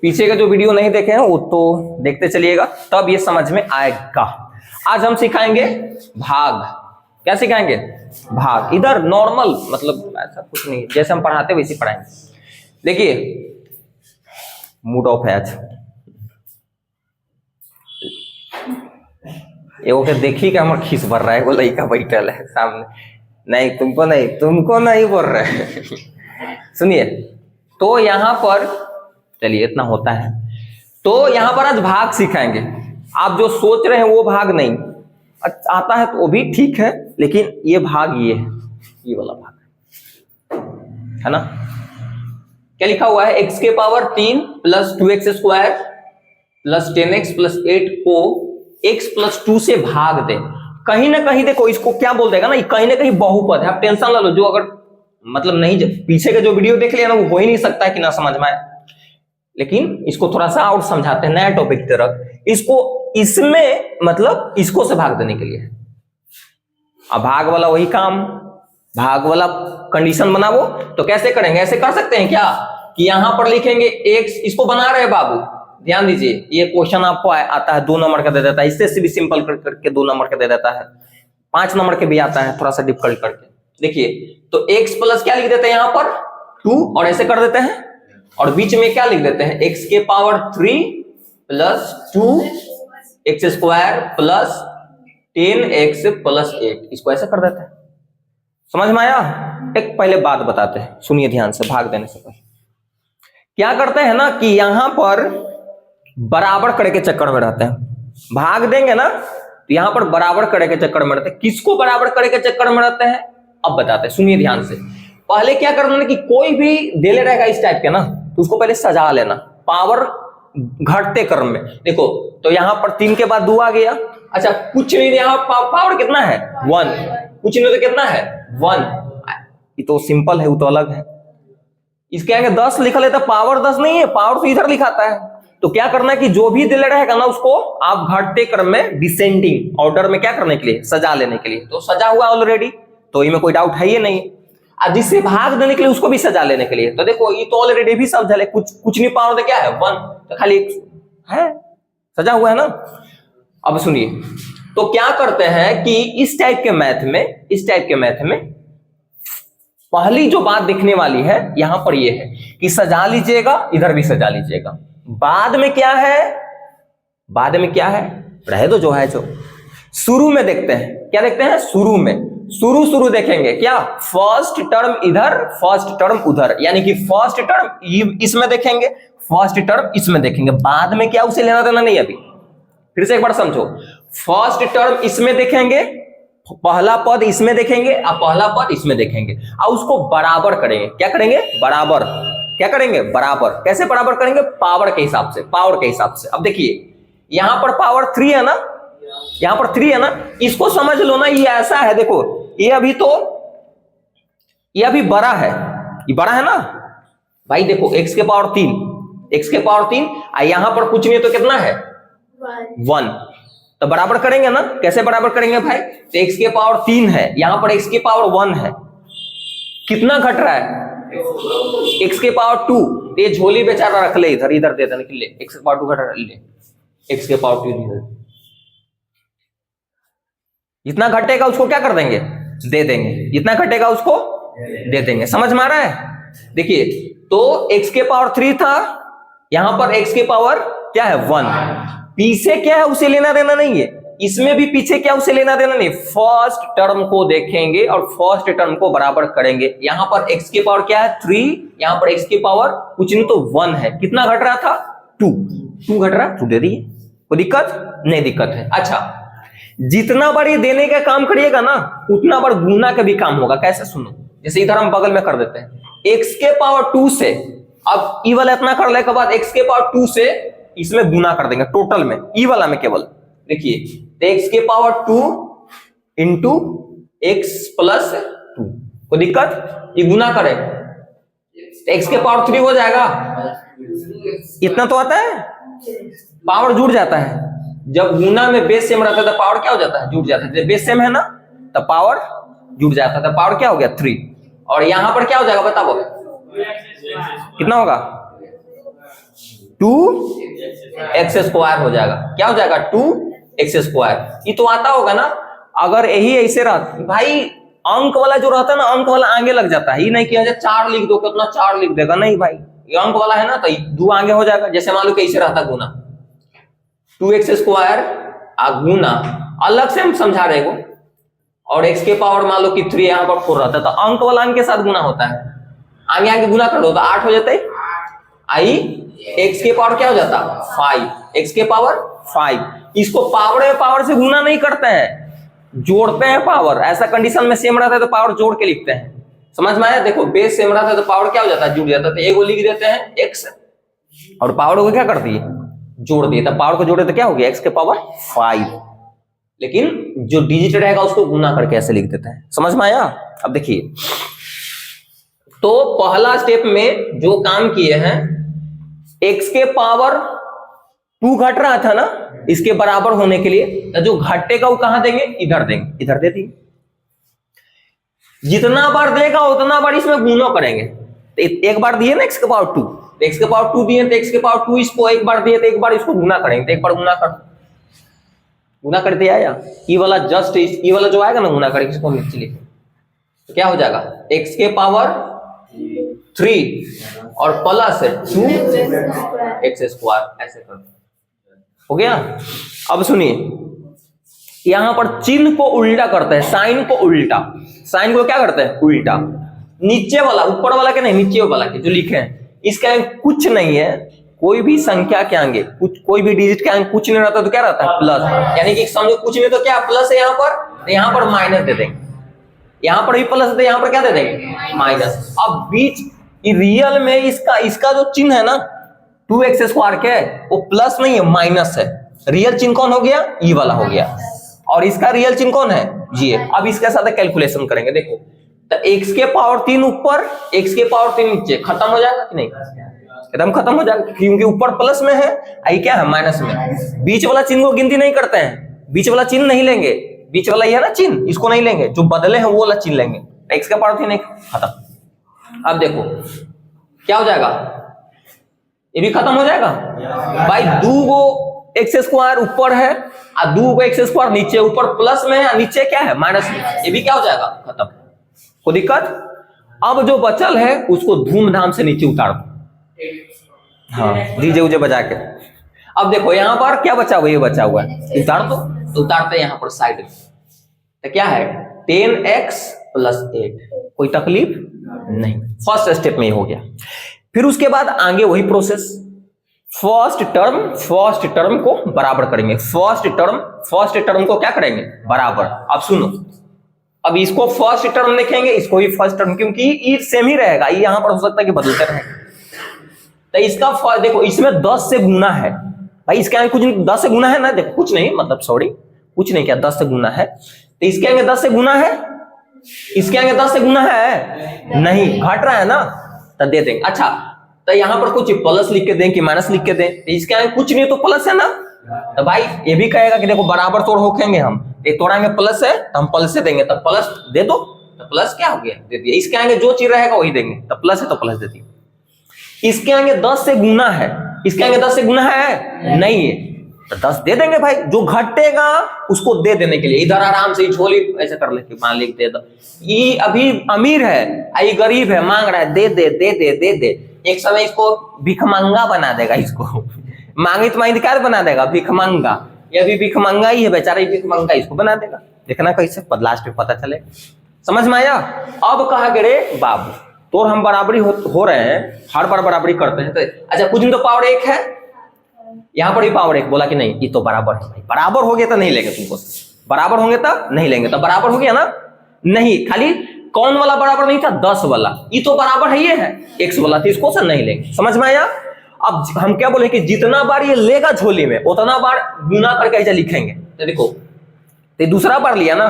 पीछे का जो वीडियो नहीं देखे हैं वो तो देखते चलिएगा, तब ये समझ में आएगा। आज हम सिखाएंगे भाग। क्या सिखाएंगे? भाग। इधर नॉर्मल, मतलब ऐसा कुछ नहीं, जैसे हम पढ़ाते वैसे पढ़ाएंगे। देखिए, मूड ऑफ है आज। एगो के देखी कि हमारा खीस भर रहा है, वो लड़का बैठल है सामने। नहीं तुमको नहीं बोल रहे। सुनिए, तो यहाँ पर चलिए, इतना होता है। तो यहाँ पर आज भाग सिखाएंगे। आप जो सोच रहे हैं वो भाग नहीं आता है तो वो भी ठीक है, लेकिन ये भाग ये है, ये वाला भाग है ना। क्या लिखा हुआ है? x के power 3 plus 2x square plus 10x plus 8 को x प्लस 2 से भाग दे। कहीं ना कहीं देखो, इसको क्या बोल देगा ना, कहीं ना कहीं बहुपद है। आप टेंशन ना लो, जो अगर मतलब नहीं, पीछे का जो वीडियो देख लिया ना, वो हो ही नहीं सकता है कि ना समझ में आए। लेकिन इसको थोड़ा सा और समझाते हैं नया टॉपिक की तरफ। इसको इसमें मतलब इसको से भाग देने के लिए, अब भाग वाला वही काम, भाग वाला कंडीशन बनाओ। तो कैसे करेंगे? ऐसे कर सकते हैं क्या कि यहां पर लिखेंगे x, इसको बना रहे हैं बाबू, ध्यान दीजिए। ये क्वेश्चन आपको आता है 2 नंबर का दे देता है, इससे भी सिंपल करके 2 नंबर का दे देता है, 5 नंबर के भी आता है, थोड़ा सा डिफिकल्ट करके। देखिए, तो x प्लस क्या लिख देते हैं यहाँ पर 2, और ऐसे कर देते हैं, और बीच में क्या लिख देते हैं? x के power 3 plus 2x square plus 10x plus 8, इसको ऐसे कर देते हैं। समझ में आया? एक पहले बात बताते हैं, सुनिए ध्यान से। भाग देने से पहले क्या करते हैं ना कि यहां पर बराबर करे के चक्कर में रहते हैं। भाग देंगे ना तो यहां पर बराबर करे के चक्कर में रहते हैं। किसको बराबर करे के चक्कर में रहते हैं अब बताते हैं, सुनिए ध्यान से। पहले क्या करना है कि कोई भी देले रहेगा इस टाइप के ना, तो उसको पहले सजा लेना पावर घटते क्रम में। देखो, तो यहां पर 3 के बाद 2 आ गया। अच्छा, कुछ नहीं, यहाँ पावर कितना है? 1। कुछ नहीं तो कितना है? 1। ये तो सिंपल है, वो तो अलग है। इसके आगे 10 लिखा लेता, पावर 10 नहीं है, पावर तो इधर लिखाता है। तो क्या करना है कि जो भी दिल रहेगा ना, उसको आप घटते क्रम में डिसेंडिंग ऑर्डर में क्या करने के लिए? सजा लेने के लिए। तो सजा हुआ ऑलरेडी, तो इसमें कोई डाउट है ही नहीं। और जिससे भाग देने के लिए उसको भी सजा लेने के लिए। तो देखो, ये तो ऑलरेडी भी सब झले, कुछ नहीं, पावर तो क्या है? 1, तो खाली है, सजा हुआ है ना। अब सुनिए, तो क्या करते हैं कि इस टाइप के मैथ में पहली जो बात दिखने वाली है यहां पर ये है कि सजा लीजिएगा, इधर भी सजा लीजिएगा। बाद में क्या है? रहे दो जो है। जो शुरू में देखते हैं, क्या देखते हैं? शुरू देखेंगे क्या? फर्स्ट टर्म इधर, फर्स्ट टर्म उधर, यानी कि फर्स्ट टर्म इसमें देखेंगे, फर्स्ट टर्म इसमें देखेंगे। बाद में क्या, उसे लेना देना नहीं। अभी फिर से एक बार समझो, फर्स्ट टर्म इसमें देखेंगे, पहला पद इसमें देखेंगे, और पहला पद इसमें देखेंगे, और उसको बराबर करेंगे। क्या करेंगे? बराबर। क्या करेंगे? बराबर। कैसे बराबर करेंगे? पावर के हिसाब से। अब देखिए, यहां पर पावर 3 है ना, यहां पर 3 है ना, इसको समझ लो ना, ये ऐसा है। देखो, ये अभी बड़ा है, ये बड़ा है ना भाई। देखो, x के पावर 3, और यहां पर कुछ नहीं तो कितना है? 1। तो बराबर करेंगे ना। कैसे बराबर करेंगे भाई? तो x के पावर 3 है, यहां पर x के पावर 1 है, कितना घट रहा है? x के पावर 2। ये झोली बेचारा रख ले, इधर दे देने के लिए। x के पावर 2 घट रहा है, x के पावर 2 जितना घटेगा उसको क्या कर देंगे? दे देंगे। जितना घटेगा उसको दे देंगे। समझ में आ रहा है? देखिए, तो x के पावर 3 था, यहां पर x के पावर क्या है? 1। पीछे क्या है, उसे लेना देना नहीं है। इसमें भी पीछे क्या, उसे लेना देना नहीं। फर्स्ट टर्म को देखेंगे और फर्स्ट टर्म को बराबर करेंगे। यहां पर x के पावर क्या है? 3, यहां पर x के पावर कुछ नहीं तो 1 है। कितना घट रहा था? 2 घट रहा, 2 दे दिए। कोई दिक्कत नहीं? दिक्कत है। अच्छा, जितना बार ये देने का काम करिएगा ना, उतना बार गुना का भी काम होगा। कैसे? सुनो, जैसे इधर हम बगल में कर देते हैं, x के पावर 2 से, अब ई वाला इतना कर लेने के बाद x के पावर 2 से इसमें गुना कर देंगे टोटल में, ई वाला में केवल। देखिए, तो x के पावर 2 इंटू x प्लस 2, कोई दिक्कत? ये गुना करें, x के पावर 3 हो जाएगा। इतना तो आता है, पावर जुड़ जाता है। जब गुना में बेस सेम रहता है तो पावर क्या हो जाता है? जुड़ जाता है। जब बेस सेम है ना, तो पावर जुड़ जाता है। तो पावर क्या हो गया? 3। और यहां पर क्या हो जाएगा बताओ? कितना होगा? 2x² हो जाएगा। क्या हो जाएगा? 2x²। ये तो आता होगा ना। अगर यही ऐसे रहता भाई, अंक वाला जो रहता है ना, अंक वाला आगे लग जाता है। ये नहीं किया जाए 4 लिख दो, कितना 4 लिख देगा, नहीं भाई, ये अंक वाला है ना, तो 2 आगे हो जाएगा। जैसे मान लो कैसे रहता गुना, 2x² गुना, अलग से हम समझा रहे हो, और x के पावर मान लो कि 3 यहाँ पर 4 रहता है, तो अंक वाला अंक के साथ गुना होता है। आगे आगे गुना कर दो तो 8 हो जाता है। आई x के पावर क्या हो जाता? 5, x के पावर 5। इसको पावर से गुना नहीं करते हैं, जोड़ते हैं पावर। ऐसा कंडीशन में सेम रहता है तो पावर जोड़ के लिखते हैं। समझ में आया? देखो बेस सेम रहता है तो पावर क्या हो जाता है? जुड़ जाता है। तो एगो लिख देते हैं x, और पावर को क्या कर दिए? जोड़ दिए। तब पावर को जोड़े तो क्या हो गया? x के पावर 5। लेकिन जो डिजिट रहेगा उसको गुना करके ऐसे लिख देते हैं। समझ में आया? अब देखिए, तो पहला स्टेप में जो काम किए हैं, x के पावर 2 घट रहा था ना, इसके बराबर होने के लिए तो जो घटेगा वो कहां देंगे? इधर देंगे। इधर दे दिए। जितना बार देगा उतना बार इसमें गुना करेंगे। तो एक बार दिए ना x के पावर 2, तो x के पावर 2 दिए तो x के पावर 2 इसको एक बार दिए तो एक बार इसको गुना करेंगे। तो एक बार गुना कर दिया या ये वाला जस्ट ये वाला जो आएगा ना गुना करेंगे, इसको नीचे लिखें तो क्या हो जाएगा? x के पावर 3 और प्लस 2x²। ऐसे कर हो गया। अब सुनिए, यहां पर चिन्ह को उल्टा करते हैं, साइन को उल्टा। साइन को क्या करते हैं? उल्टा। नीचे वाला, ऊपर वाला के नहीं, नीचे वाला के जो लिखे हैं, इसके आगे कुछ नहीं है। कोई भी संख्या के आगे कोई भी डिजिट के आगे कुछ नहीं रहता तो क्या रहता है? प्लस। यानी कि समझो कुछ नहीं तो क्या प्लस है, यहां पर माइनस दे देंगे। यहां पर भी प्लस है, यहां पर क्या दे देंगे? माइनस। अब बीच रियल में इसका जो चिन्ह है ना 2x² के, वो प्लस नहीं है, माइनस है। रियल चिन्ह कौन हो गया? ई वाला हो गया। और इसका रियल चिन्ह कौन है? ये। अब इसके साथ कैलकुलेशन करेंगे। देखो, तो x के पावर 3 ऊपर, x के पावर 3 नीचे, खत्म हो जाएगा कि नहीं? एकदम खत्म हो जाएगा, क्योंकि ऊपर प्लस में है, आई क्या है? माइनस में। बीच वाला चिन्ह को गिनती नहीं करते हैं, बीच वाला चिन्ह नहीं लेंगे। बीच वाला ये है ना चिन्ह, इसको नहीं लेंगे, जो बदले हैं वो वाला चिन्ह लेंगे। x के पावर 3 खत्म। अब देखो क्या हो जाएगा? ये भी खत्म हो जाएगा भाई। 2 गो x² ऊपर है और 2 गो x² नीचे। ऊपर प्लस में है, नीचे क्या है? माइनस में। ये भी क्या हो जाएगा? खत्म। कोई दिक्कत? अब जो बचल है उसको धूमधाम से नीचे उतार दो। हाँ, डीजे उजे बजा के। अब देखो यहाँ पर क्या बचा हुआ? ये बचा हुआ है, उतार दो। तो उतारते हैं यहाँ पर साइड में, तो क्या है? 10x + 8। कोई तकलीफ नहीं। फर्स्ट स्टेप में ही हो गया। फिर उसके बाद आगे वही प्रोसेस, फर्स्ट टर्म को बराबर करेंगे। फर्स्ट टर्म को क्या करेंगे? बराबर। अब सुनो, अब इसको फर्स्ट टर्म लिखेंगे, इसको भी फर्स्ट टर्म, क्योंकि ये सेम ही रहेगा। ये यहां पर हो सकता है कि बदलते रहे। तो इसका देखो, इसमें 10 से गुना है भाई। इसके आगे कुछ 10 से गुना है ना? देखो कुछ नहीं, मतलब सॉरी, कुछ नहीं, क्या 10 से गुना है? तो इसके आगे 10 से गुना है, इसके आगे 10 से गुना है नहीं, घट रहा है ना, तो दे देंगे। अच्छा, तो यहाँ पर कुछ प्लस लिख के दें कि माइनस लिख के दें? तो इसके आगे कुछ नहीं तो प्लस है ना, तो भाई ये भी कहेगा कि देखो बराबर तोड़ होखेंगे हम, एक तोड़ाएंगे प्लस है तो हम प्लस से देंगे, तब प्लस दे दो, तो प्लस क्या हो गया? दे दिया। इसके आगे जो चीज रहेगा वही देंगे, तो प्लस है तो प्लस दे दिए। इसके आगे 10 से गुना है, इसके आगे 10 से गुना है नहीं है, तो 10 दे देंगे भाई। जो घटेगा उसको दे देने के लिए इधर आराम से झोली ऐसे कर लेके मान लिख दे दो। ये अभी अमीर है, ये गरीब है, मांग रहा है, दे दे दे दे दे दे। एक समय इसको भिखमंगा बना देगा, इसको मांगी तो अधिकार बना देगा, भिखमंगा। ये भी भिखमंगा ही है बेचारा, भिखमंगा इसको बना देगा। देखना कैसे लास्ट में पता चले। समझ में आया? अब कहा कि रे बाबू, तो हम बराबरी हो रहे हैं, हर बार बराबरी करते हैं। तो अच्छा, कुछ दिन तो पावर 1 है, यहाँ पर भी पावर 1 बोला कि नहीं, ये तो बराबर है भाई। बराबर हो गया तो नहीं लेंगे तुमको, बराबर होंगे तो नहीं लेंगे। तो बराबर हो गया ना? नहीं, खाली कौन वाला बराबर नहीं था? 10 वाला। ये तो बराबर है, ये है x वाला, तो इसको से नहीं लेंगे। समझ में आया? अब हम क्या बोले कि जितना बार ये लेगा झोली में उतना बार गुना करके ऐसा लिखेंगे। तो देखो, तो दूसरा बार लिया ना,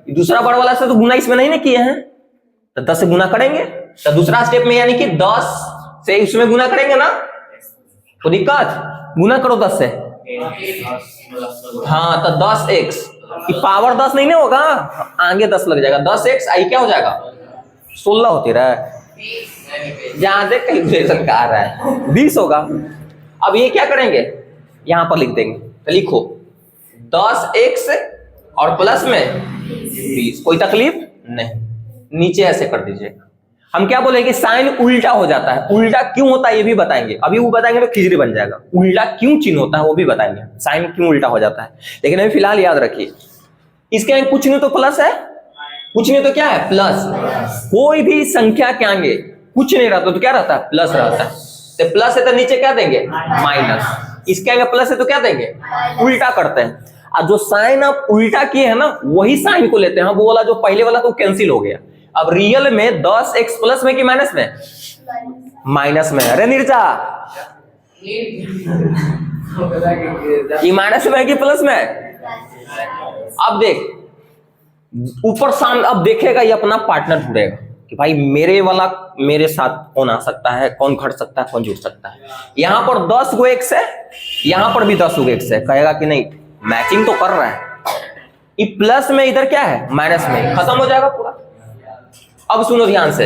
दूसरा बार वाला से तो गुना इसमें नहीं ना किए हैं, तो 10 से गुना करेंगे। तो दूसरा स्टेप में यानी कि 10 से उसमें गुना करेंगे ना, तो दिक्कत, गुना करो 10 से। हाँ, तो 10x, पावर 10 नहीं ना होगा, आगे 10 लग जाएगा। 10x आई क्या हो जाएगा? 16 होती रहा, जहां देख कैलकुलेशन का आ रहा है 20 होगा। अब ये क्या करेंगे, यहां पर लिख देंगे, तो लिखो 10x और प्लस में 20, कोई तकलीफ नहीं, नीचे ऐसे कर दीजिए। हम क्या बोलेंगे, साइन उल्टा हो जाता है, उल्टा क्यों होता है ये भी बताएंगे, अभी वो बताएंगे तो खिचड़ी बन जाएगा, उल्टा क्यों चिन्ह होता है वो भी बताएंगे, साइन क्यों उल्टा हो जाता है। लेकिन अभी फिलहाल याद रखिए, इसके आगे कुछ नहीं तो प्लस है, कुछ नहीं तो क्या है प्लस, कोई भी संख्या के आगे कुछ नहीं रहता तो क्या रहता है, प्लस रहता है। तो प्लस है तो नीचे क्या देंगे, माइनस, इसके आगे प्लस है तो क्या देंगे, उल्टा करते हैं। और जो साइन आप उल्टा किए हैं ना वही साइन को लेते हैं, वो वाला जो पहले वाला तो कैंसिल हो गया। अब रियल में 10x प्लस में कि माइनस में, माइनस में। अरे निर्जा ये माइनस में है कि प्लस में। अब देख ऊपर सामने, अब देखेगा ये अपना पार्टनर ढूंढेगा कि भाई मेरे वाला मेरे साथ कौन आ सकता है, कौन घट सकता है, कौन जुड़ सकता है। यहां पर 10 गो x है, यहां पर भी 10 गो x है, कहेगा कि नहीं मैचिंग तो कर रहा है, ये प्लस में इधर क्या है माइनस में, खत्म हो जाएगा पूरा। अब सुनो ध्यान से,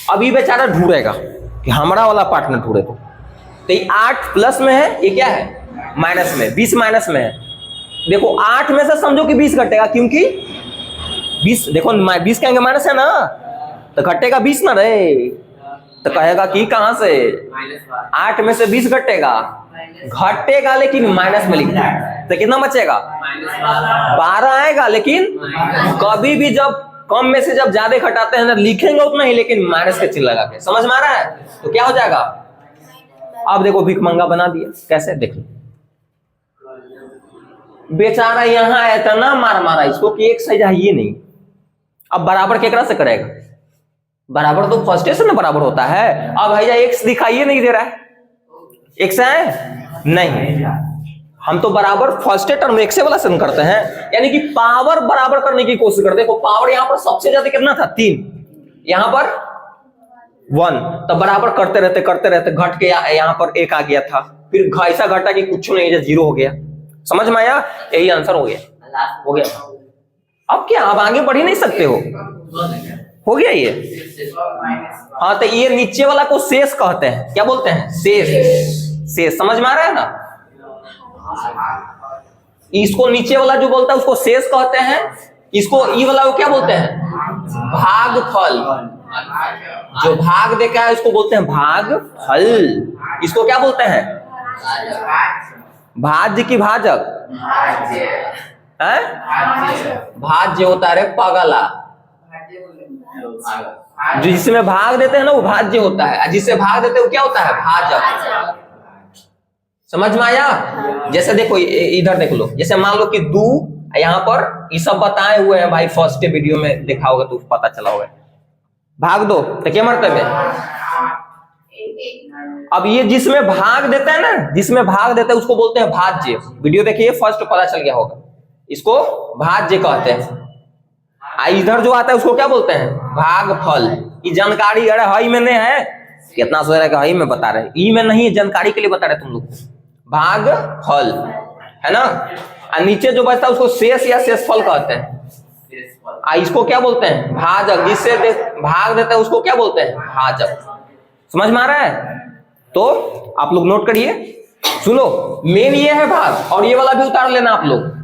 अब ये बेचारा ढूंढेगा कि हमारा वाला पार्टनर ढूंढे, तो ये 8 प्लस में है, ये क्या है माइनस में, 20 माइनस में है। देखो 8 में से समझो कि 20 घटेगा, क्योंकि 20 देखो 20 कहेंगे माइनस है ना, तो घटेगा 20 ना रे, तो कहेगा कि कहां से 8 में से 20 घटेगा लेकिन माइनस में लिखना है, तो कितना बचेगा 12 आएगा। लेकिन कभी भी जब कम में से जब ज्यादा घटाते हैं ना लिखेंगे उतना ही, लेकिन माइनस के चिन्ह लगा के, समझ में आ रहा है, तो क्या हो जाएगा। अब देखो भिखमंगा बना दिया, कैसे देख लो, बेचारा यहाँ इतना मार मारा इसको कि एक सही ये नहीं। अब बराबर केकरा से करेगा, बराबर तो फर्स्ट से ना बराबर होता है। अब भैया एक्स दिखाइए नहीं दे रहा है, एक्स है नहीं, हम तो बराबर फर्स्ट टर्म एक्स वाला से करते हैं, यानी कि पावर बराबर करने की कोशिश करते। देखो पावर यहाँ पर सबसे ज्यादा कितना था 3, यहाँ पर 1, तो बराबर करते रहते घट के यहाँ पर 1 आ गया था, फिर ऐसा घटा कि कुछ नहीं 0 हो गया। समझ में आया, यही आंसर हो गया। अब क्या, अब आगे बढ़ ही नहीं सकते हो गया ये। हाँ तो ये नीचे वाला को शेष कहते हैं, क्या बोलते हैं शेष, समझ में आ रहा है ना। इसको नीचे वाला जो बोलता है उसको शेष कहते हैं, इसको ई वाला को क्या बोलते हैं भागफल, जो भाग देखा है उसको बोलते हैं भागफल। इसको क्या बोलते हैं भाज्य की भाजक, भाज्य होता है पगला, जो जिसमें भाग देते हैं ना वो भाज्य होता है, जिससे भाग देते हैं वो क्या होता है भाजक। समझ में आया। जैसे देखो इधर देख लो, जैसे मान लो कि 2 यहाँ पर ये सब बताए हुए हैं भाई, फर्स्ट वीडियो में देखा होगा तो पता चला होगा। भाग दो तो क्या मरतबे, अब ये जिसमें भाग देता है ना, जिसमें भाग देता है उसको बोलते हैं भाज्य। वीडियो देखिए फर्स्ट पता चल गया होगा, इसको भाज्य कहते हैं। इधर जो आता है उसको क्या बोलते हैं भागफल। ये जानकारी अरे हई में नहीं है, कितना सोच रहा है हई में बता रहे, ई में नहीं, जानकारी के लिए बता रहे तुम लोग, भागफल है ना। और नीचे जो बचता है उसको शेष या शेषफल कहते हैं। इसको क्या बोलते हैं भाजक, जिससे भाग देता है उसको क्या बोलते हैं भाजक। समझ में आ रहा है, तो आप लोग नोट करिए। सुनो मेन ये है भाग, और ये वाला भी उतार लेना आप लोग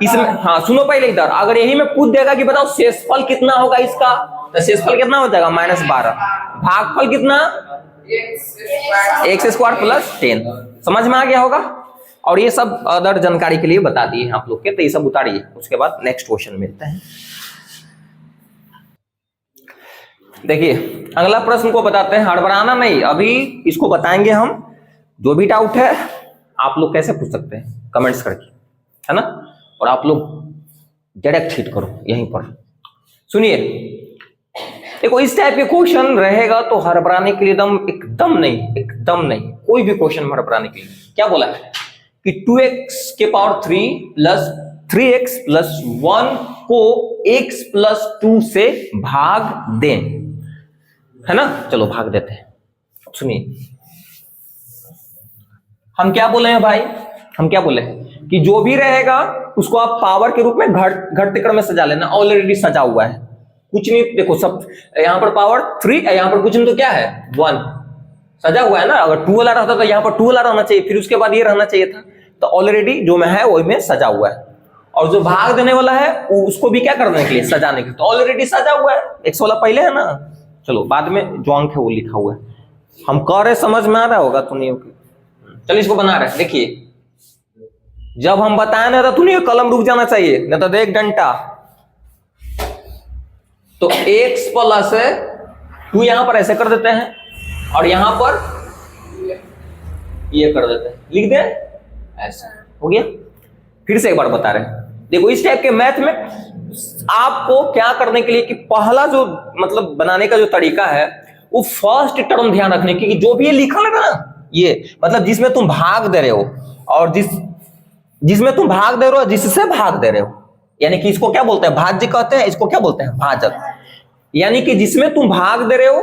इसमें। हाँ सुनो पहले इधर, अगर यही में पूछ देगा कि बताओ शेषफल कितना होगा इसका, तो शेषफल कितना हो जाएगा -12। भागफल कितना x² + 10। समझ में आ गया होगा। और ये सब अदर जानकारी के लिए बता दिए आप लोग के, तो ये सब उतारिए, उसके बाद नेक्स्ट क्वेश्चन मिलता है। देखिए अगला प्रश्न को बताते हैं, हड़बड़ाना नहीं, अभी इसको बताएंगे हम। जो भी डाउट है आप लोग कैसे पूछ सकते हैं कमेंट्स करके, है ना। और आप लोग डायरेक्ट हिट करो यहीं पर। सुनिए देखो इस टाइप के क्वेश्चन रहेगा तो हड़बड़ाने के लिए एकदम नहीं, कोई भी क्वेश्चन हड़बड़ाने के लिए क्या बोला है कि 2x³ + 3x + 1 को x + 2 से भाग दें, है ना। चलो भाग देते हैं। सुनिए हम क्या बोले हैं भाई, हम क्या बोले हैं कि जो भी रहेगा उसको आप पावर के रूप में घटते क्रम में सजा लेना। ऑलरेडी सजा हुआ है, कुछ नहीं। देखो सब यहाँ पर पावर 3, यहाँ पर कुछ नहीं तो क्या है 1, सजा हुआ है ना, अगर 2 वाला रहता तो यहाँ पर 2 वाला रहना चाहिए, फिर उसके बाद ये रहना चाहिए था, तो ऑलरेडी जो में है वही में सजा हुआ है। और जो भाग देने वाला है उसको भी क्या करने के लिए, सजाने के लिए, तो ऑलरेडी सजा हुआ है, x वाला पहले है ना। चलो बाद में जो अंक है वो लिखा हुआ है, हम कह रहे समझ में आ रहा होगा तो नहीं होगा। चलो इसको बना रहे, देखिए जब हम बताए ना तो नहीं कलम रुक जाना चाहिए, नहीं तो देख डंटा। तो x प्लस 2 यहां पर ऐसे कर देते हैं, और यहां पर ये कर देते हैं, लिख दे ऐसा, हो गया। फिर से एक बार बता रहे हैं, देखो इस टाइप के मैथ में आपको क्या करने के लिए कि पहला जो मतलब बनाने का जो तरीका है वो फर्स्ट टर्म ध्यान रखने की, कि जो भी ये लिखा है ना, ये मतलब जिसमें तुम भाग दे रहे हो और जिसमें तुम भाग दे रहे हो, जिससे भाग दे रहे हो, यानी कि इसको क्या बोलते हैं, भाज्य कहते हैं, इसको क्या बोलते हैं, भाजक। यानी कि जिसमें तुम भाग दे रहे हो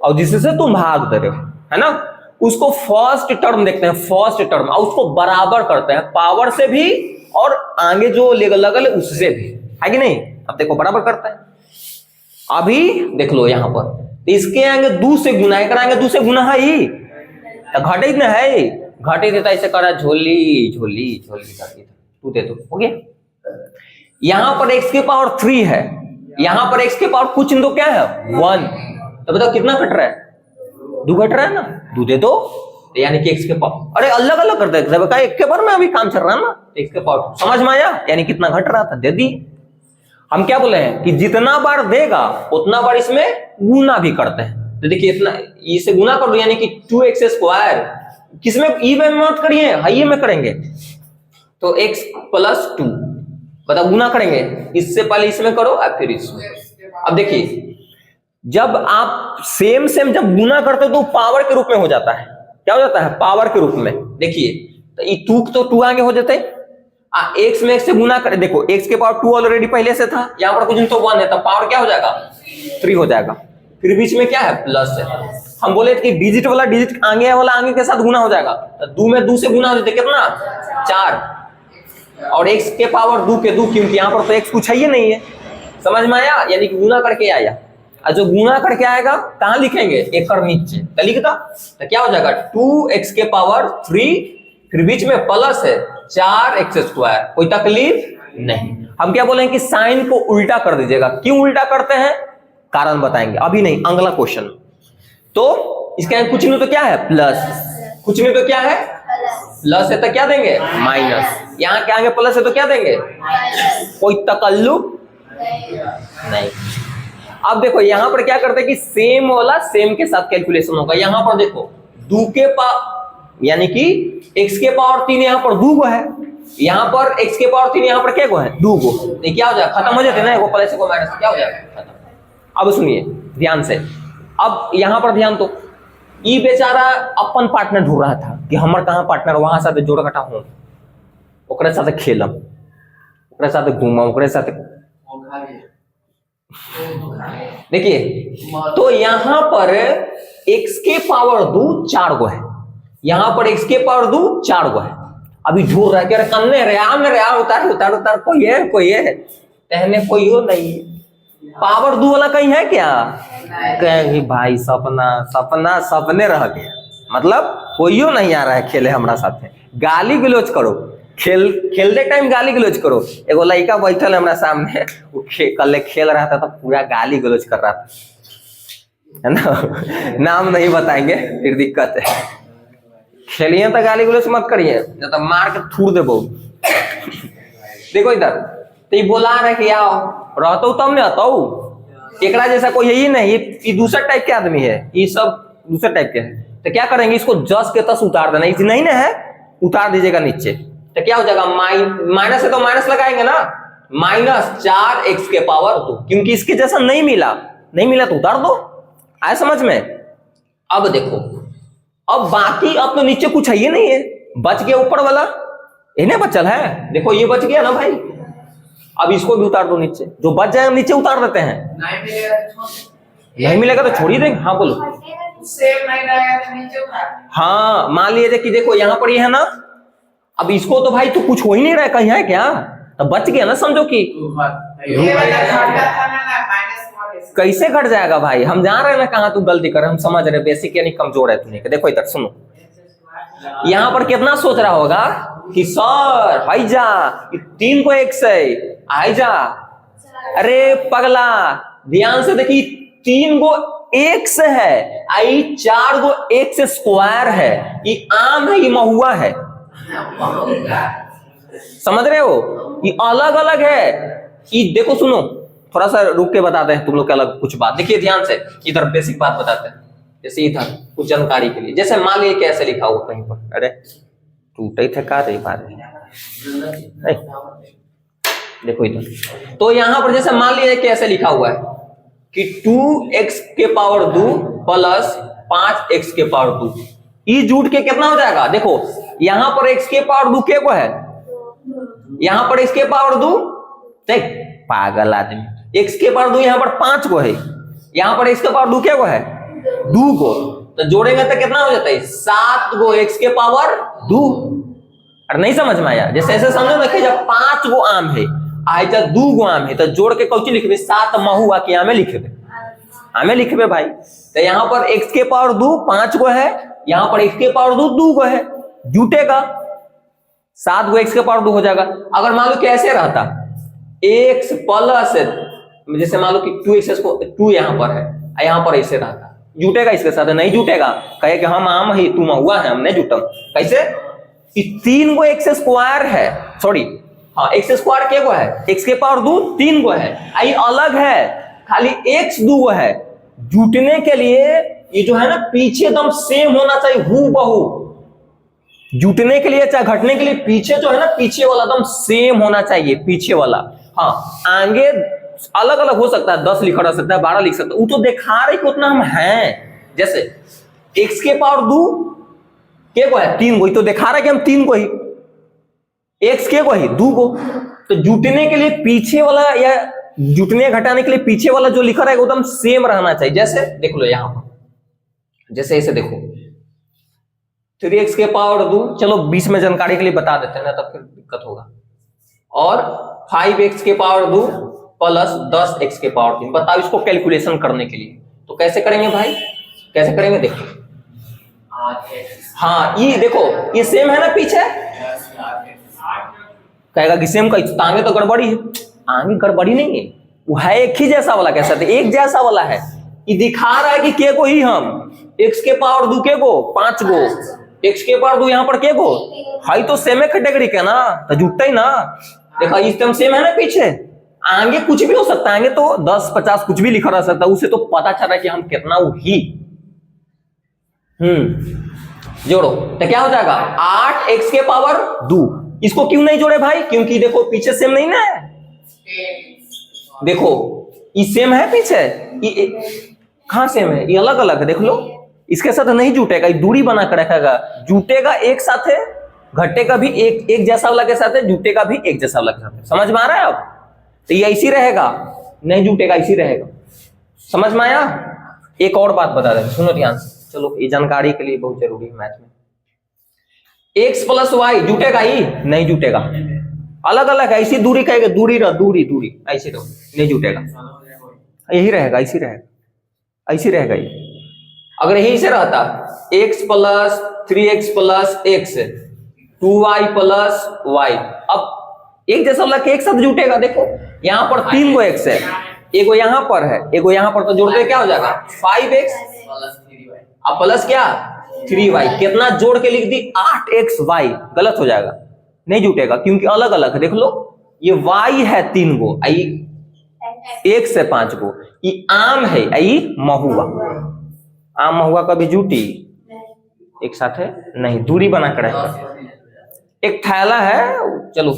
और जिससे तुम भाग दे रहे हो, है ना, उसको फर्स्ट टर्म देखते हैं, फर्स्ट टर्म, और उसको बराबर करते हैं पावर से भी और आगे जो लगल उससे भी, है कि नहीं। अब देखो बराबर करते हैं, अभी देख लो यहां पर, तो इसके आगे 2 से गुना, एक आगे 2 से गुना है ही, तो घटे ना है, घटे देता ऐसे करा, झोली झोली झोली करके तू दे दो, हो गया। यहां पर x के पावर 3 है, यहां पर x के पावर कुछ दो क्या है 1, तो बताओ कितना घट रहा है, 2 घट रहा है ना, 2 दे दो, यानी कि x के पावर, अरे अलग अलग कर दे, एक के बार में अभी काम चल रहा है ना, x के पावर समझ में आया, यानी कितना घट रहा था, दे दी। हम क्या बोले हैं कि जितना बार देगा उतना बार इसमें गुना भी करते हैं, तो देखिए इतना इसे गुना कर दो, यानी कि 2x², किसमें ई में मत करिए, हाई में करेंगे, तो x + 2, बताओ गुना करेंगे, इससे पहले इसमें करो और फिर इसमें। अब देखिए जब आप सेम जब गुना करते हो तो पावर के रूप में हो जाता है, क्या हो जाता है, पावर के रूप में। देखिए तो ये 2 तो 2 आगे हो जाते हैं, x में x से गुना करें, देखो x के पावर 2 ऑलरेडी पहले से था, यहाँ पर कुछ तो 1 है, तो पावर क्या हो जाएगा 3 हो जाएगा, फिर बीच में क्या है प्लस है। हम बोले कि डिजिट वाला डिजिट आगे वाला आगे के साथ गुना हो जाएगा, तो 2 में 2 से गुना हो जाते कितना 4, और x के पावर 2 के 2, क्योंकि यहाँ पर तो x कुछ है ही नहीं है, समझ में आया, यानी कि गुना करके आया। और जो गुना करके आएगा कहां लिखेंगे, एक और नीचे, तो लिख दो, तो क्या हो जाएगा 2x के पावर 3, फिर बीच में प्लस है 4x², कोई तकलीफ नहीं। हम क्या बोलेंगे कि साइन को उल्टा कर दीजिएगा, क्यों उल्टा करते हैं कारण बताएंगे, अभी नहीं, अगला क्वेश्चन। तो इसके आगे कुछ नहीं तो क्या है प्लस, कुछ नहीं तो क्या है प्लस है, तो क्या देंगे माइनस, यहाँ के आगे प्लस है तो क्या देंगे, कोई तकल्लुफ नहीं। अब देखो यहां पर क्या करते हैं कि सेम वाला सेम के साथ कैलकुलेशन होगा, यहां पर देखो 2 के पावर, यानी कि x के पावर 3 यहां पर 2 गो है, यहां पर x के पावर 3 यहां पर क्या गो है 2 गो, ये क्या हो जाएगा खत्म हो जाते हैं ना, एगो प्लस एगो माइनस, क्या हो जाएगा खत्म। अब सुनिए ध्यान से, अब यहां पर ध्यान दो, ये बेचारा अपन पार्टनर ढूंढ रहा था कि हमर कहां पार्टनर, वहां साथ जोड़ घटा हूं, ओकरे साथ खेलम, ओकरे साथ घूमम, ओकरे साथ। देखिए तो यहां पर x के पावर 2 4 गो है, यहां पर x के पावर 2 4 गो है, अभी ढूंढ रहा है कि कन्ने रे आम रे आ उतार उतार उतार, कोई है कहने कोई हो नहीं, पावर 2 वाला कहीं है क्या, कहीं भाई सपने रह गया, मतलब कोई नहीं आ रहा है खेले हमारा साथ, गाली गलौज करो, खेलते टाइम गाली गलौज करो। एगो लड़का बैठल है हमारा सामने, वो कल खेल रहा था तो पूरा गाली गलौज कर रहा था, है ना, नाम नहीं बताएंगे फिर दिक्कत है, खेलिए तो गाली गलौज मत करिए, तो मार के थूर देबो। देखो इधर तो ये बोला रहे कि आओ रहता तब नहीं आता, एकरा जैसा कोई है ही नहीं, ये दूसरा टाइप के आदमी है, ये सब दूसरे टाइप के है। तो क्या करेंगे, इसको जस के तस उतार देना, इसी नहीं ना है, उतार दीजिएगा नीचे, तो क्या हो जाएगा माइनस है तो माइनस लगाएंगे ना, -4x के पावर 2, क्योंकि इसके जैसा नहीं मिला तो उतार दो, आया समझ में। अब देखो अब बाकी, अब तो नीचे कुछ है ही नहीं है, बच गया ऊपर वाला, इन्हें बचल है, देखो ये बच गया ना भाई, अब इसको भी उतार दो नीचे, जो बच जाए नीचे उतार देते हैं, नहीं मिलेगा तो छोड़ ही देंगे। हाँ बोलो, सेम नहीं रहेगा तो नीचे उतार, हाँ मान लीजिए कि देखो यहाँ पर ये है ना, अब इसको तो भाई तो कुछ हो ही नहीं रहा है, कहीं है क्या, तो बच गया ना, समझो कि कैसे घट जाएगा भाई? हम जान रहे हैं ना कहाँ तू गलती कर रहा है, हम समझ रहे हैं, बेसिक यानी कमजोर है तूने। देखो इधर सुनो, यहाँ पर कितना सोच रहा होगा कि सर हाई जा 3 को x है, हाई जा। अरे पगला ध्यान से देखिए, 3 गो x है, आई 4 गो x स्क्वायर है, ये आम है, ये महुआ है, समझ रहे हो? ये अलग अलग है। ये देखो सुनो, थोड़ा सा रुक के बताते हैं तुम लोग के अलग कुछ बात। देखिए ध्यान से, इधर बेसिक बात बताते हैं। जैसे इधर कुछ जानकारी के लिए, जैसे मान लीजिए कैसे लिखा हुआ कहीं पर, अरे टूटे थे का रही बात, देखो इधर। तो यहां पर जैसे मान लीजिए कैसे लिखा हुआ है कि 2x के पावर 2 प्लस 5x के पावर 2, ये जुट के कितना हो जाएगा? देखो यहां पर x के पावर 2 के को है, यहां पर x के पावर 2, देख पागल आदमी, x के पावर 2 यहां पर 5 को है, यहां पर x के पावर 2 के को है 2 को, तो जोड़ेंगे तो कितना हो जाता है? 7 गो x के पावर 2। अरे नहीं समझ में आया? जैसे ऐसे समझो ना कि जब 5 गो आम है, आई जब 2 गो आम है, तो जोड़ के कौची लिखबे? 7 महुआ के आमे लिखबे, आमे लिखबे भाई। तो यहाँ पर x के पावर 2 5 गो है, यहाँ पर x के पावर 2 2 गो है, जुटेगा 7 गो x के पावर 2 हो जाएगा। अगर मान लो कैसे रहता, x प्लस, जैसे मान लो कि 2x को 2 यहाँ पर है, यहाँ पर ऐसे रहता, जुटेगा इसके साथ? नहीं जुटेगा, कहे कि हम आम है तुम महुआ है, हम नहीं जुटम। कैसे? 3 गो x स्क्वायर है, सॉरी हाँ x स्क्वायर के गो है, x के पावर 2 3 गो है, आई अलग है, खाली x 2 गो है। जुटने के लिए ये जो है ना पीछे एकदम सेम होना चाहिए, हूबहू। जुटने के लिए चाहे घटने के लिए पीछे जो है ना, पीछे वाला एकदम सेम होना चाहिए, पीछे वाला। हाँ आगे अलग अलग हो सकता है, 10 लिखा रह सकता है, 12 लिख सकता है, वो तो दिखा रहे कि उतना हम हैं। जैसे x के पावर 2 के को है 3 गो, तो दिखा रहा है कि हम 3 को ही, x के को ही 2 गो। तो जुटने के लिए पीछे वाला या जुटने घटाने के लिए पीछे वाला जो लिखा रहेगा एकदम सेम रहना चाहिए। जैसे देख लो यहां पर, जैसे ऐसे देखो 3x के पावर 2, चलो बीच में जानकारी के लिए बता देते हैं ना, तब फिर दिक्कत होगा। और 5x के पावर 2 प्लस 10x के पावर 3। बताओ इसको कैलकुलेशन करने के लिए तो कैसे करेंगे भाई? कैसे करेंगे देखो, हाँ ये देखो ये सेम है ना पीछे, कहेगा कि सेम का, आगे तो गड़बड़ी है, आगे गड़बड़ी नहीं है, वो है एक ही जैसा वाला, कैसा था एक जैसा वाला है। ये दिखा रहा है कि के को ही हम x के पावर 2 के गो 5 गो, x के पावर 2 यहाँ पर के गो हाई, तो सेम है कैटेगरी का ना, तो जुटता ही ना। देखा इस टाइम सेम है ना पीछे, आगे कुछ भी हो सकता है, आगे तो 10 50 कुछ भी लिखा रह सकता है, उसे तो पता चल रहा है कि हम कितना वो ही। जोड़ो तो क्या हो जाएगा? 8x के पावर 2। इसको क्यों नहीं जोड़े भाई? क्योंकि देखो पीछे सेम नहीं ना है, देखो ये सेम है पीछे, ये कहां सेम है? ये अलग अलग है, देख लो इसके साथ नहीं जुटेगा, ये दूरी बना कर रखेगा, जुटेगा एक साथ है, घटेगा भी एक जैसा वाला के साथ है, जुटेगा भी एक जैसा वाला के साथ है। समझ में आ रहा है? अब तो ये ऐसी रहेगा, नहीं जुटेगा, ऐसी रहेगा। समझ में आया? एक और बात बता दें, सुनो ध्यान से, चलो ये जानकारी के लिए बहुत जरूरी है मैथ में। x प्लस वाई जुटेगा? ही नहीं जुटेगा, अलग अलग है, ऐसी दूरी कहेगा, दूरी रह दूरी दूरी ऐसी रहो, नहीं जुटेगा, यही रहेगा, ऐसी रहेगा, ऐसी रहेगा ये। अगर यही से रहता x plus 3x plus x 2y plus y, अब एक जैसा वाला के एक साथ जुटेगा। देखो यहाँ पर 3 गो x है, एगो यहाँ पर है, एगो यहाँ पर, तो जोड़ते क्या हो जाएगा? 5x अब प्लस क्या 3y, कितना जोड़ के लिख दी? 8xy, गलत हो जाएगा, नहीं जुटेगा क्योंकि अलग अलग है। देख लो ये y है 3 गो, आई 1 से 5 गो, ये आम है, आई महुआ, आम महुआ कभी जुटी एक साथ है नहीं, दूरी बना कर रखेगा। एक थैला है, चलो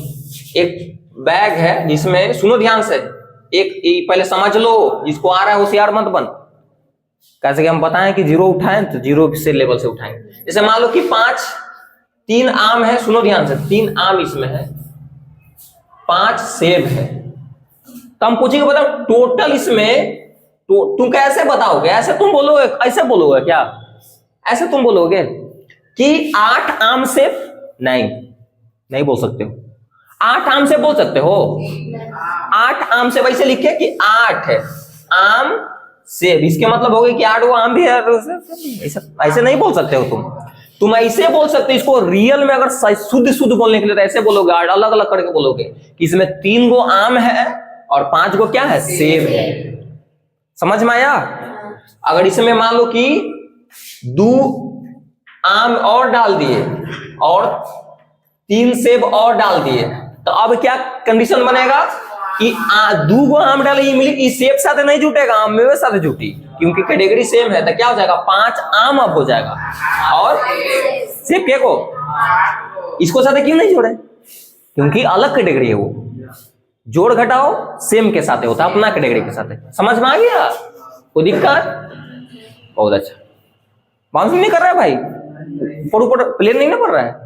एक बैग है जिसमें, सुनो ध्यान से, एक पहले समझ लो, जिसको आ रहा है होशियार मत बन, कैसे कि हम बताएं कि 0 उठाएं तो 0 से लेवल से उठाएंगे। जैसे मान लो कि 3 आम है, सुनो ध्यान से, 3 आम इसमें है, 5 सेब है, तो हम पूछेंगे बताओ टोटल इसमें, तो तुम कैसे बताओगे? ऐसे तुम बोलोगे, ऐसे बोलोगे क्या? ऐसे तुम बोलोगे कि 8 आम सेब? नहीं बोल सकते हो। 8 आम से बोल सकते हो? 8 आम से वैसे लिखे कि 8 है, आम सेब, इसके मतलब हो गया कि 8 गो आम भी है। ऐसे नहीं बोल सकते हो तुम ऐसे बोल सकते हो। इसको रियल में अगर शुद्ध शुद्ध बोलने के लिए तो ऐसे बोलोगे, अलग अलग करके बोलोगे कि इसमें 3 गो आम है और 5 गो क्या है, सेब है। समझ में आया? अगर इसमें मान लो कि 2 आम और डाल दिए और 3 सेब और डाल दिए, तो अब क्या कंडीशन बनेगा कि 2 गो आम डाले ये मिली कि सेब साथ नहीं जुटेगा, आम में साथ जुटी, क्योंकि कैटेगरी सेम है। तो क्या हो जाएगा, 5 आम अब हो जाएगा और सेब के को इसको साथ क्यों नहीं जोड़े, क्योंकि अलग कैटेगरी है वो। जोड़ घटाओ सेम के साथ होता है, अपना कैटेगरी के साथ। समझ में आ गया? कोई दिक्कत? बहुत अच्छा। बाउंसिंग नहीं कर रहा है भाई, ऊपर ऊपर प्लेन नहीं ना पड़ रहा है।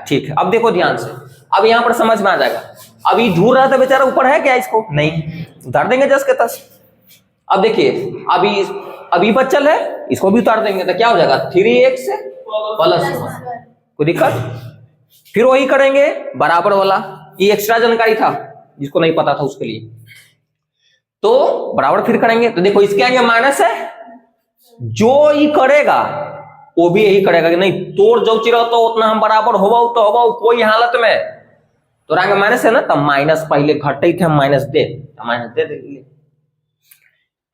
ठीक है, अब देखो ध्यान से, अब यहां पर समझ में आ जाएगा। अभी ढूंढ रहा था बेचारा, ऊपर है क्या इसको, नहीं, उतार देंगे जस के तस। अब देखिए, अभी बचल है, इसको भी उतार देंगे तो क्या हो जाएगा, 3x प्लस 1। कोई दिक्कत? फिर वही करेंगे बराबर वाला, ये एक्स्ट्रा जानकारी था जिसको नहीं पता था उसके लिए। तो बराबर फिर करेंगे, तो देखो इसके आगे माइनस है, जो ही करेगा वो भी यही करेगा कि नहीं, तोड़ जो चिरा तो उतना हम बराबर होगा तो होगा कोई हालत में। तो आगे माइनस है ना, तब माइनस पहले घटे थे, हम माइनस दे देंगे।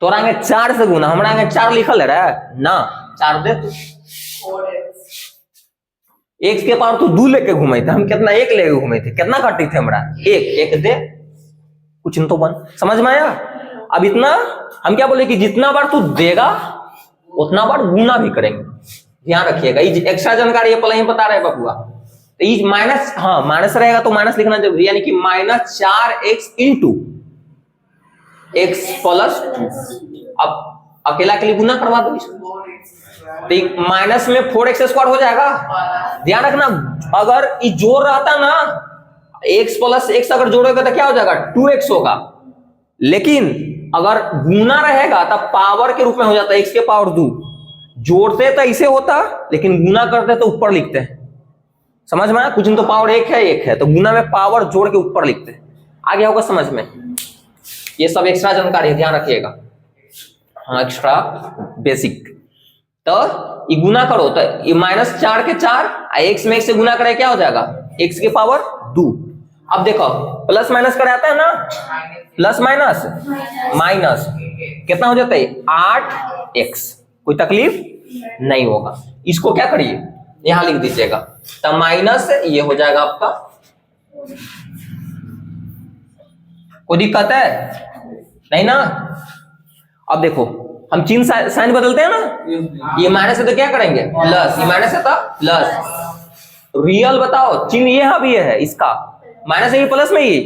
तो आगे 4 से गुना, हमारा आगे 4 लिखल है ना, 4 दे तू। x के पावर तू 2 लेके घूमे थे, हम कितना 1 लेके घूमे थे, कितना घटी थे हमारा 1 दे, कुछ तो बन। समझ में आया? अब इतना हम क्या बोले कि जितना बार तू देगा उतना बार गुना भी करेंगे। ध्यान रखिएगा, ये एक्स्ट्रा जानकारी ये पहले ही बता रहे बबुआ। तो ये माइनस, हाँ माइनस रहेगा तो माइनस लिखना जरूरी, यानी कि -4x इंटू x प्लस 2। अब अकेला के लिए गुना करवा दो इसको, तो माइनस में 4x² हो जाएगा। ध्यान रखना, अगर ये जोड़ रहता ना, x प्लस x अगर जोड़ेगा तो क्या हो जाएगा, 2x होगा। लेकिन अगर गुना रहेगा तब पावर के रूप में हो जाता है, x के पावर 2। जोड़ते तो ऐसे होता, लेकिन गुना करते तो ऊपर लिखते हैं। समझ में आया? कुछ तो पावर 1 है, तो गुना में पावर जोड़ के ऊपर लिखते हैं। आ गया होगा समझ में? ये सब एक्स्ट्रा जानकारी है, ध्यान रखिएगा। हाँ, एक्स्ट्रा बेसिक। तो ये गुना करो तो ये -4 के 4, x में 1 से गुना करे क्या हो जाएगा, x के पावर 2। अब देखो प्लस माइनस करे आता है ना, प्लस माइनस माइनस कितना हो जाता है, 8x। कोई तकलीफ नहीं होगा। इसको क्या करिए, यहां लिख दीजिएगा, तो माइनस ये हो जाएगा आपका। कोई दिक्कत है नहीं ना? अब देखो हम चिन्ह साइन बदलते हैं ना, ये माइनस है तो क्या करेंगे, प्लस, ये माइनस है तो प्लस। रियल बताओ, चिन्ह ये अभी है इसका, माइनस है ये प्लस में, ये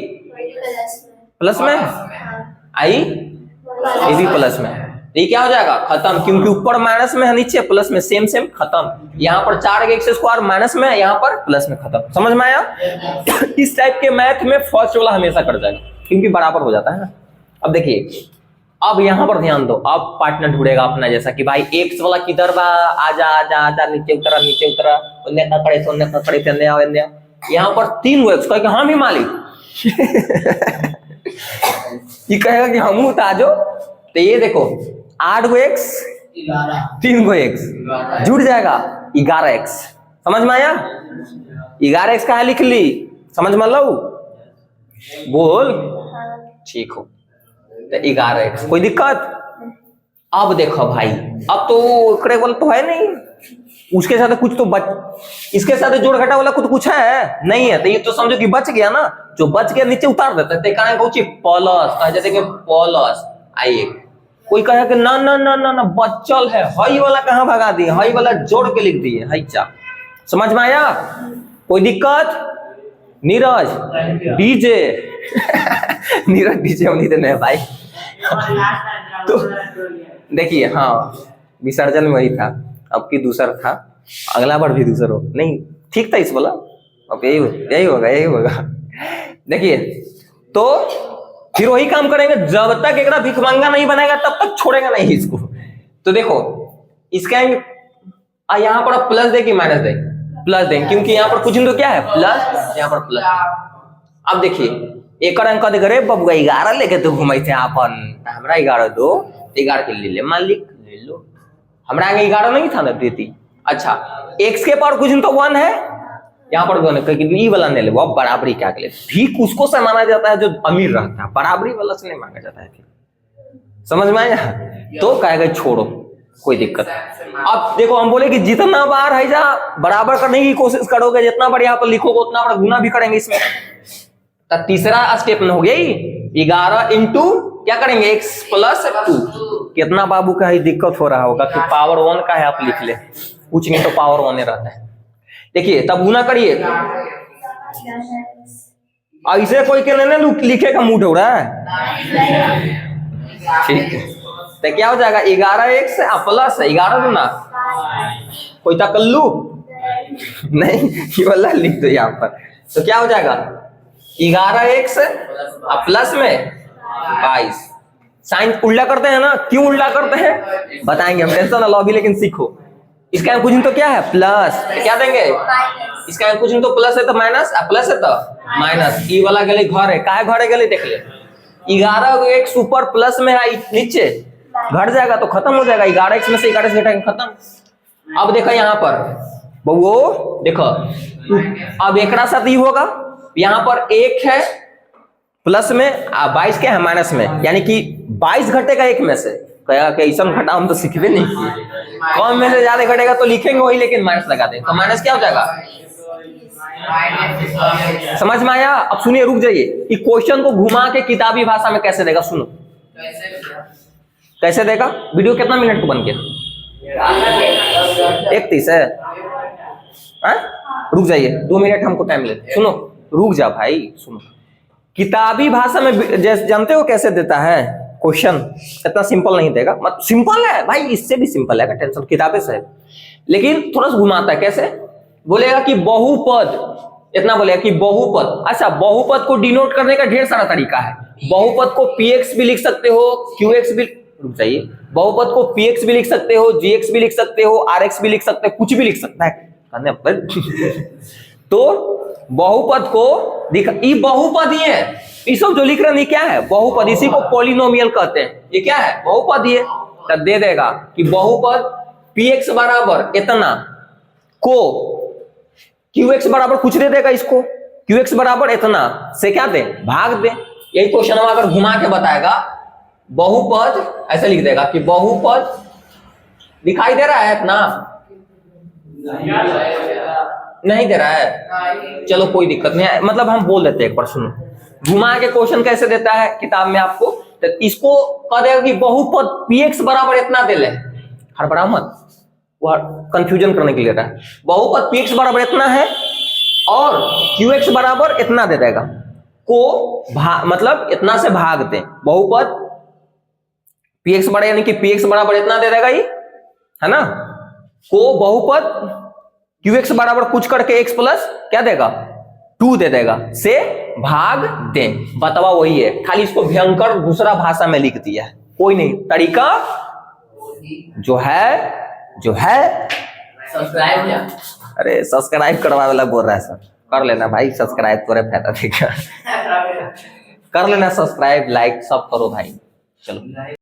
प्लस में आई, ये भी प्लस में। ये क्या हो जाएगा, खत्म, क्योंकि ऊपर माइनस में है, नीचे प्लस में, सेम सेम खत्म। यहाँ पर 4x² माइनस में, यहाँ पर प्लस में, खत्म। समझ में आया? इस टाइप के मैथ में फर्स्ट वाला हमेशा कर जाएगा, क्योंकि बराबर हो जाता है ना। अब देखिए, अब यहाँ पर ध्यान दो, अब पार्टनर ढूंढेगा अपना, जैसा कि भाई x वाला किधर बा, आजा आजा आजा, नीचे उतरा, उन्ने का खड़े थे, उन्ने का खड़े थे, यहाँ पर 3 गो x कहेगा हाँ भी मालिक। ये कहेगा कि हम उतारो, तो ये देखो 8 गो x 3 गो x जुड़ जाएगा 11x। समझ में आया? 11x का लिख ली, समझ में लो, बोल ठीक हो, तो 11x। कोई दिक्कत? अब देखो भाई, अब तो इकड़े वाला तो है नहीं, उसके साथ कुछ तो इसके साथ जोड़ घटा वाला कुछ है नहीं है, तो ये तो समझो कि बच गया ना, जो बच गया नीचे उतार देते हैं, प्लस, जैसे कि प्लस आई। कोई कहे कि ना ना ना ना ना बच्चल है, हई वाला कहाँ भगा दिए, हई वाला जोड़ के लिख दिए, हई चा। समझ में आया? कोई दिक्कत? नीरज डीजे नीरज डीजे होनी देने भाई। तो देखिए, हाँ विसर्जन में वही था, अब की दूसरा था, अगला बार भी दूसरा हो, नहीं ठीक था इस वाला, अब यही होगा। देखिए, तो फिर वही काम करेंगे, जब तक एक भिखमंगा नहीं बनेगा तब तक छोड़ेगा नहीं इसको। तो देखो इसका यहाँ पर प्लस दे कि माइनस दे, प्लस दें, क्योंकि यहाँ पर कुछ तो क्या है, प्लस, यहाँ पर प्लस। अब देखिए एक अंक देख रे बबुआ 11 लेके तो घूमे थे अपन, हमरा 11 दो, 11 के ले ले मालिक ले लो, हमरा आगे 11 नहीं था ना देती। अच्छा x के पावर कुछ तो 1 है, यहाँ पर 1 है, ई वाला नहीं ले, वो बराबरी क्या के लिए भीख उसको से माना जाता है जो अमीर रहता है, बराबरी वाला से नहीं मांगा जाता है। समझ में आया? तो कहेगा छोड़ो कोई दिक्कत। अब देखो हम बोले कि जितना बार है जा बराबर करने की कोशिश करोगे, जितना बार यहाँ पर लिखोगे उतना बड़ा गुना भी करेंगे इसमें। तो तीसरा स्टेप में हो गया 11 इंटू क्या करेंगे x प्लस 2। कितना बाबू का ही दिक्कत हो रहा होगा कि पावर 1 का है, आप लिख ले, कुछ नहीं तो पावर 1 रहता है। देखिए तब गुना करिए, ऐसे कोई के नहीं लिखे का मूड हो रहा है, ठीक है। तो क्या हो जाएगा 11x प्लस 11 दूना कोई तकल्लू नहीं, ये वाला लिख दो यहाँ पर। तो क्या हो जाएगा 11x प्लस में 22। साइन उल्टा करते हैं ना, क्यों उल्टा करते हैं बताएंगे हम, टेंशन ना लो अभी, लेकिन सीखो। इसका कुछ तो क्या है प्लस, क्या देंगे, इसका कुछ तो प्लस है तो माइनस, प्लस है तो माइनस, ई वाला गले घर है, काहे घर है गले देख ले, 11x ऊपर प्लस में है नीचे घट जाएगा तो खत्म हो जाएगा, 11x में से 11 से घटाएंगे खत्म। अब देखो यहाँ पर वो देखो, अब एक साथ ही होगा, यहाँ पर 1 है प्लस में 22 क्या है माइनस में, यानी कि 22 घटेगा 1 में से, कहेगा कि ऐसा घटा हम तो सीखबे नहीं किए, कम में से ज्यादा घटेगा तो लिखेंगे वही, लेकिन माइनस लगा दें तो माइनस क्या हो जाएगा, समझ में आया? अब सुनिए रुक जाइए, कि क्वेश्चन को घुमा के किताबी भाषा में कैसे देगा, सुनो कैसे देगा। वीडियो कितना मिनट को बन गया, 31 है, रुक जाइए 2 मिनट हमको टाइम ले, सुनो रुक जा भाई सुनो। किताबी भाषा में जानते हो कैसे देता है क्वेश्चन, इतना सिंपल नहीं देगा, मतलब सिंपल है भाई, इससे भी सिंपल है, टेंशन किताबें से है, लेकिन थोड़ा सा घुमाता है। कैसे बोलेगा कि बहुपद, इतना बोलेगा कि बहुपद। अच्छा बहुपद को डिनोट करने का ढेर सारा तरीका है, बहुपद को px भी लिख सकते हो, qx भी, रुक जाइए, बहुपद को px भी लिख सकते हो, gx भी लिख सकते हो, rx भी लिख सकते हो, कुछ भी लिख सकता है तो बहुपद को दिखा, ये बहुपद ही है, ये सब जो लिख रहे हैं क्या है बहुपद, इसी को पॉलिनोमियल कहते हैं, ये क्या है बहुपद ही है। तब दे देगा कि बहुपद px बराबर इतना को qx बराबर कुछ दे देगा, इसको qx बराबर इतना से क्या दे भाग दे। यही क्वेश्चन हम अगर घुमा के बताएगा, बहुपद ऐसे लिख देगा कि बहुपद दिखाई दे रहा है इतना, नहीं दे रहा है, चलो कोई दिक्कत नहीं है, मतलब हम बोल देते हैं एक बार सुनो, घुमा के क्वेश्चन कैसे देता है किताब में आपको, तो इसको कह देगा कि बहुपद px बराबर इतना दे ले, हड़बड़ा मत, वो कंफ्यूजन करने के लिए रहा है, बहुपद px बराबर इतना है और qx बराबर इतना दे देगा, को मतलब इतना से भाग दे, बहुपद px बड़ा यानी कि px बराबर इतना दे देगा, ये है ना, को बहुपद qx बराबर कुछ करके x प्लस क्या देगा 2 दे देगा से भाग दे, बतवा वही है, खाली इसको भयंकर दूसरा भाषा में लिख दिया है, कोई नहीं, तरीका जो है सब्सक्राइब, अरे सब्सक्राइब करवा वाला बोल रहा है सर, कर लेना भाई सब्सक्राइब, तोरे फायदा देगा कर लेना सब्सक्राइब लाइक सब करो भाई, चलो।